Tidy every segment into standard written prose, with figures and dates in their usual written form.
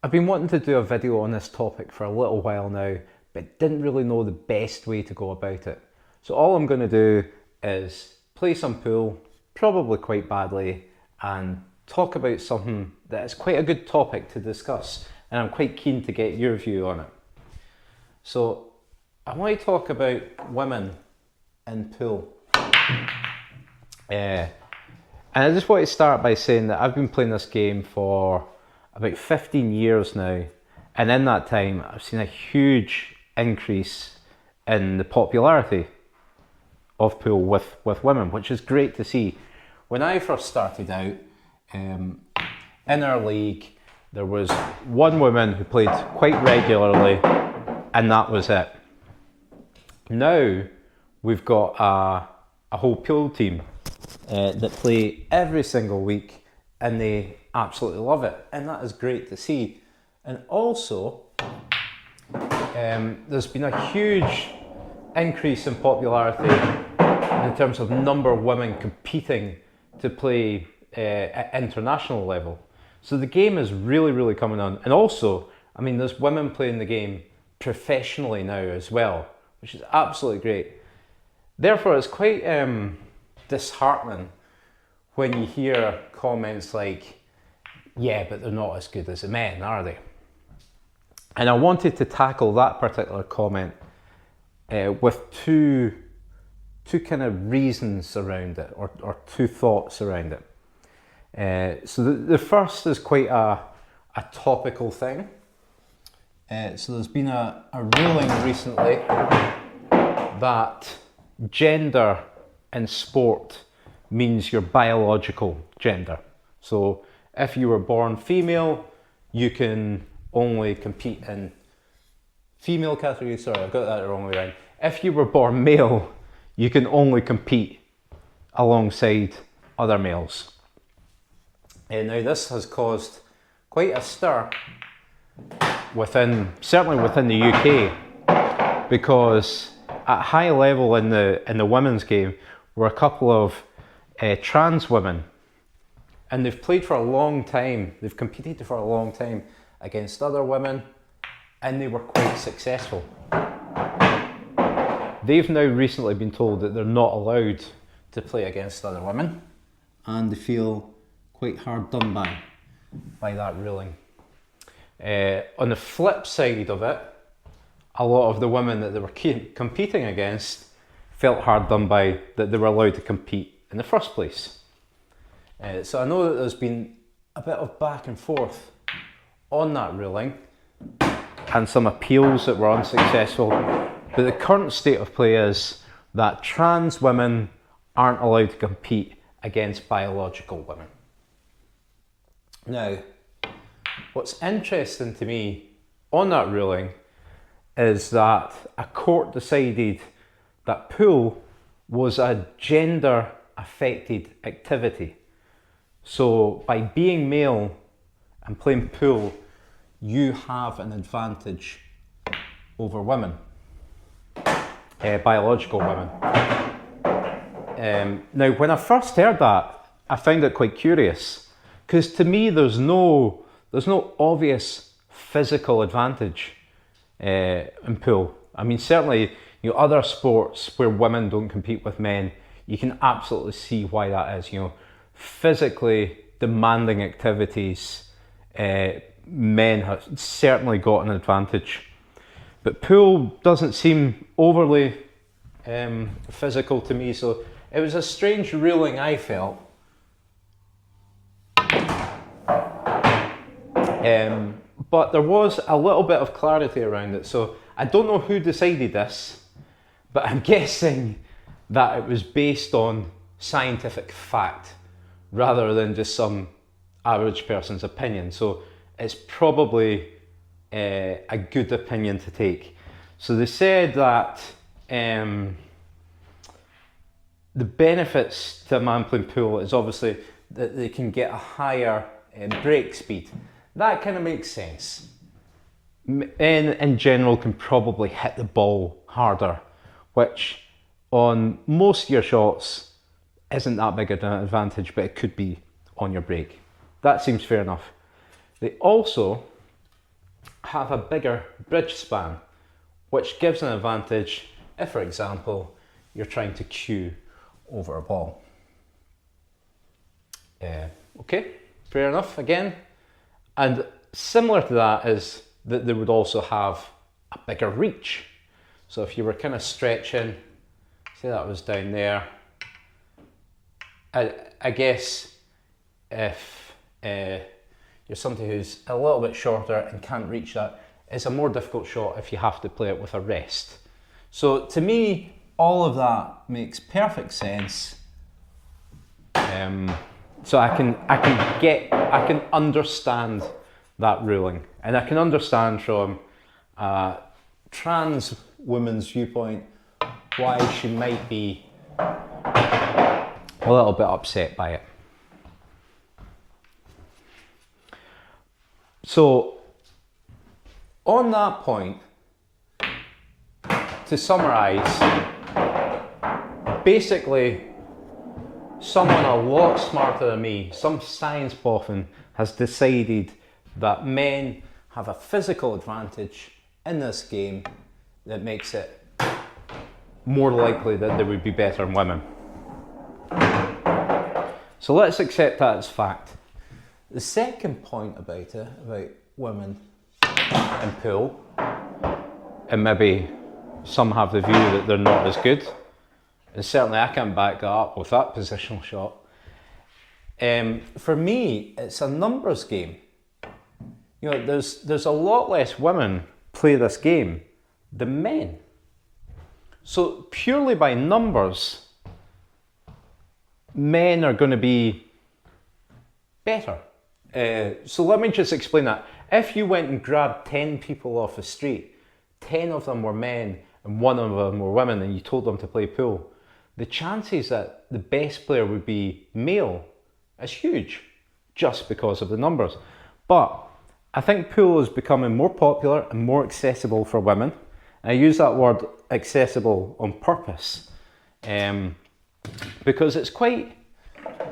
I've been wanting to do a video on this topic for a little while now, but didn't really know the best way to go about it. So all I'm going to do is play some pool, probably quite badly, and talk about something that is quite a good topic to discuss, and I'm quite keen to get your view on it. So I want to talk about women in pool. And I just want to start by saying that I've been playing this game for about 15 years now, and in that time I've seen a huge increase in the popularity of pool with women, which is great to see. When I first started out, in our league there was one woman who played quite regularly, and that was it. Now we've got a whole pool team that play every single week, and they absolutely love it, and that is great to see. And also there's been a huge increase in popularity in terms of number of women competing to play at international level. So the game is really coming on, and also, I mean, there's women playing the game professionally now as well, which is absolutely great. Therefore, it's quite disheartening when you hear comments like, yeah, but they're not as good as the men, are they? And I wanted to tackle that particular comment with two kind of reasons around it, or two thoughts around it. So the first is quite a topical thing. So there's been a ruling recently that gender in sport means your biological gender. So if you were born female, you can only compete in female category. Sorry, I've got that the wrong way around. If you were born male, you can only compete alongside other males. And now this has caused quite a stir certainly within the UK, because at high level in the women's game were a couple of trans women, and they've played for a long time, they've competed for a long time against other women, and they were quite successful. They've now recently been told that they're not allowed to play against other women, and they feel quite hard done by that ruling. On the flip side of it, a lot of the women that they were competing against felt hard done by that they were allowed to compete in the first place. So I know that there's been a bit of back and forth on that ruling, and some appeals that were unsuccessful, but the current state of play is that trans women aren't allowed to compete against biological women. Now, what's interesting to me on that ruling is that a court decided that pool was a gender affected activity. So by being male and playing pool, you have an advantage over women, biological women. Now, when I first heard that, I found it quite curious, because to me there's no obvious physical advantage in pool. I mean, certainly, other sports where women don't compete with men, you can absolutely see why that is. Physically demanding activities, men have certainly got an advantage, but pool doesn't seem overly physical to me, so it was a strange ruling, I felt. But there was a little bit of clarity around it, so I don't know who decided this, but I'm guessing that it was based on scientific fact rather than just some average person's opinion. So it's probably a good opinion to take. So they said that the benefits to a man playing pool is obviously that they can get a higher break speed. That kind of makes sense. Men in general can probably hit the ball harder, which on most of your shots isn't that big of an advantage, but it could be on your break. That seems fair enough. They also have a bigger bridge span, which gives an advantage if, for example, you're trying to cue over a ball. Okay, fair enough again. And similar to that is that they would also have a bigger reach. So if you were kind of stretching, say that was down there, I guess if you're somebody who's a little bit shorter and can't reach that, it's a more difficult shot if you have to play it with a rest. So to me, all of that makes perfect sense. So I can understand that ruling, and I can understand from a trans woman's viewpoint why she might be a little bit upset by it. So on that point, to summarise, basically someone a lot smarter than me, some science boffin, has decided that men have a physical advantage in this game that makes it more likely that they would be better than women. So let's accept that as fact. The second point about it, about women in pool, and maybe some have the view that they're not as good, and certainly I can't back that up with that positional shot. For me, it's a numbers game. You know, there's a lot less women play this game than men. So purely by numbers, men are going to be better. So let me just explain that. If you went and grabbed 10 people off the street, 10 of them were men and 1 of them were women, and you told them to play pool, the chances that the best player would be male is huge, just because of the numbers. But I think pool is becoming more popular and more accessible for women. And I use that word accessible on purpose, because it's quite,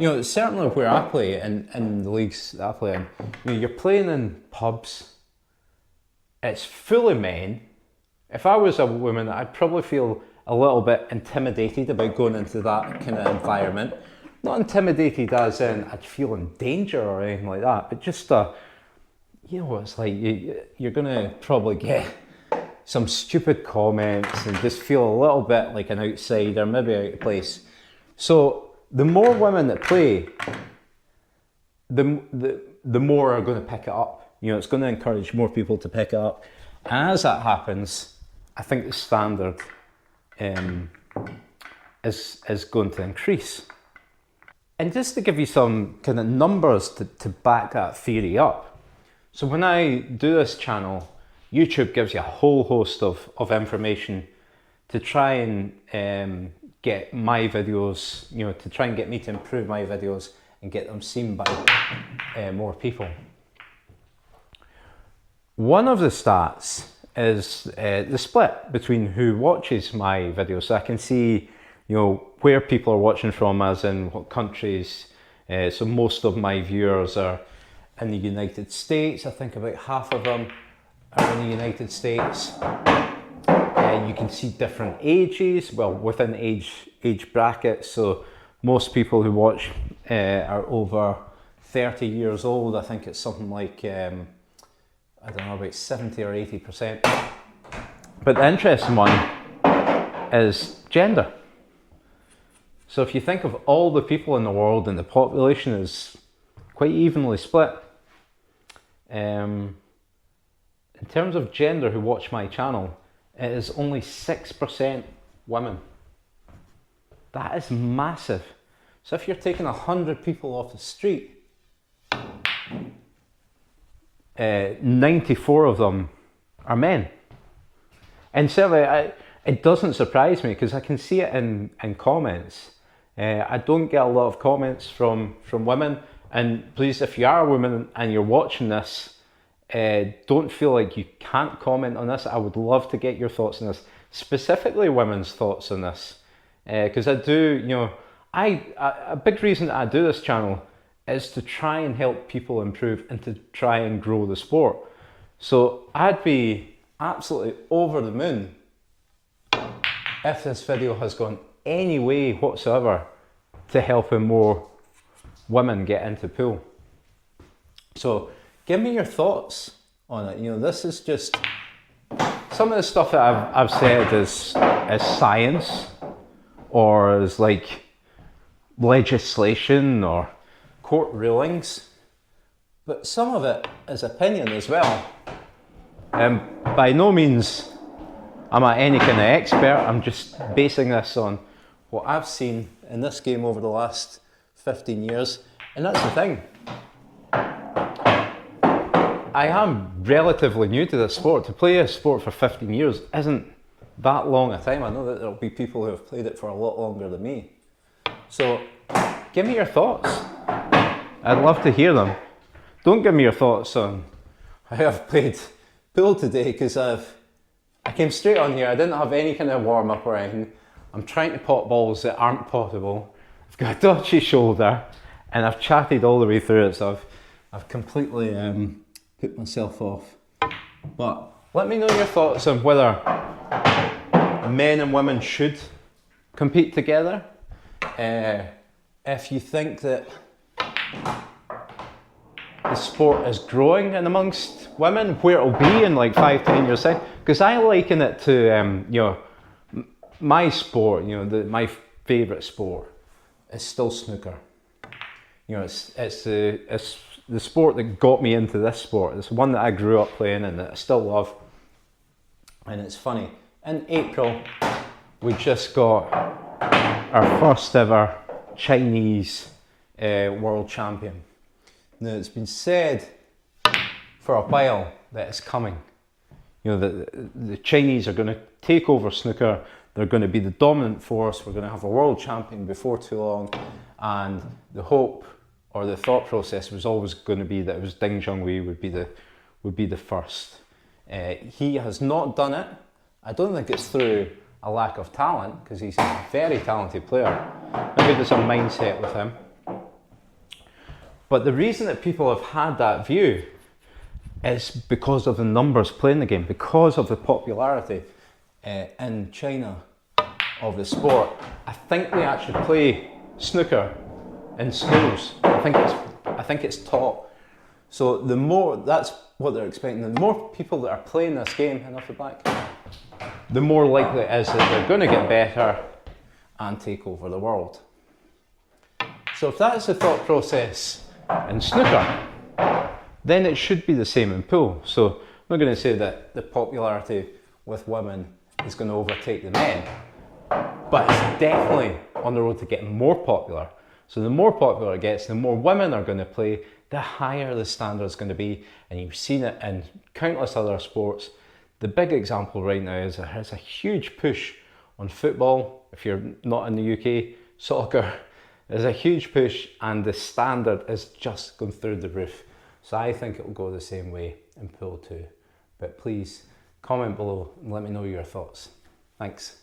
you know, certainly where I play in the leagues that I play in, you know, you're playing in pubs, it's full of men. If I was a woman, I'd probably feel a little bit intimidated about going into that kind of environment. Not intimidated as in I'd feel in danger or anything like that, but just you know what it's like, you're going to probably get some stupid comments and just feel a little bit like an outsider, maybe out of place. So the more women that play, the more are going to pick it up. You know, it's going to encourage more people to pick it up. And as that happens, I think the standard is going to increase. And just to give you some kind of numbers to back that theory up. So when I do this channel, YouTube gives you a whole host of information to try and get my videos, you know, to try and get me to improve my videos and get them seen by more people. One of the stats is the split between who watches my videos. So I can see, you know, where people are watching from, as in what countries. So most of my viewers are in the United States. I think about half of them are in the United States. You can see different ages, well, within age brackets. So most people who watch are over 30 years old. I think it's something like, I don't know, about 70 or 80%. But the interesting one is gender. So if you think of all the people in the world, and the population is quite evenly split. In terms of gender who watch my channel, it is only 6% women. That is massive. So if you're taking 100 people off the street, 94 of them are men. And certainly it doesn't surprise me, because I can see it in comments. I don't get a lot of comments from women, and please, if you are a woman and you're watching this, don't feel like you can't comment on this. I would love to get your thoughts on this, specifically women's thoughts on this, because I do, you know, a big reason that I do this channel is to try and help people improve and to try and grow the sport. So I'd be absolutely over the moon if this video has gone any way whatsoever to helping more women get into pool. So give me your thoughts on it. You know, this is just some of the stuff that I've said is science, or is like legislation or court rulings, but some of it is opinion as well. By no means am I any kind of expert. I'm just basing this on what I've seen in this game over the last 15 years, and that's the thing. I am relatively new to this sport. To play a sport for 15 years isn't that long a time. I know that there'll be people who have played it for a lot longer than me. So give me your thoughts. I'd love to hear them. Don't give me your thoughts on how I've played pool today, because I came straight on here. I didn't have any kind of warm up or anything. I'm trying to pot balls that aren't potable. I've got a dodgy shoulder, and I've chatted all the way through it, so I've completely put myself off. But let me know your thoughts on whether men and women should compete together. If you think that the sport is growing in amongst women, where it'll be in like 5-10 years time, because I liken it to you know, my sport. You know, my favourite sport is still snooker. You know, it's the sport that got me into this sport. It's one that I grew up playing and that I still love. And it's funny, in April we just got our first ever Chinese world champion. Now, it's been said for a while that it's coming. You know, the Chinese are going to take over snooker. They're going to be the dominant force. We're going to have a world champion before too long. And the hope, or the thought process, was always going to be that it was Ding Junhui would be the first. He has not done it. I don't think it's through a lack of talent, because he's a very talented player. Maybe there's a mindset with him. But the reason that people have had that view is because of the numbers playing the game, because of the popularity in China of the sport. I think they actually play snooker in schools. I think it's taught. So the more, that's what they're expecting. The more people that are playing this game, and off the back, the more likely it is that they're going to get better and take over the world. So if that's the thought process in snooker, then it should be the same in pool. So I'm not going to say that the popularity with women is going to overtake the men, but it's definitely on the road to getting more popular. So the more popular it gets, the more women are going to play, the higher the standard is going to be. And you've seen it in countless other sports. The big example right now is there's a huge push on football. If you're not in the UK, soccer, there's a huge push, and the standard is just going through the roof. So I think it will go the same way in pool too. But please comment below and let me know your thoughts. Thanks.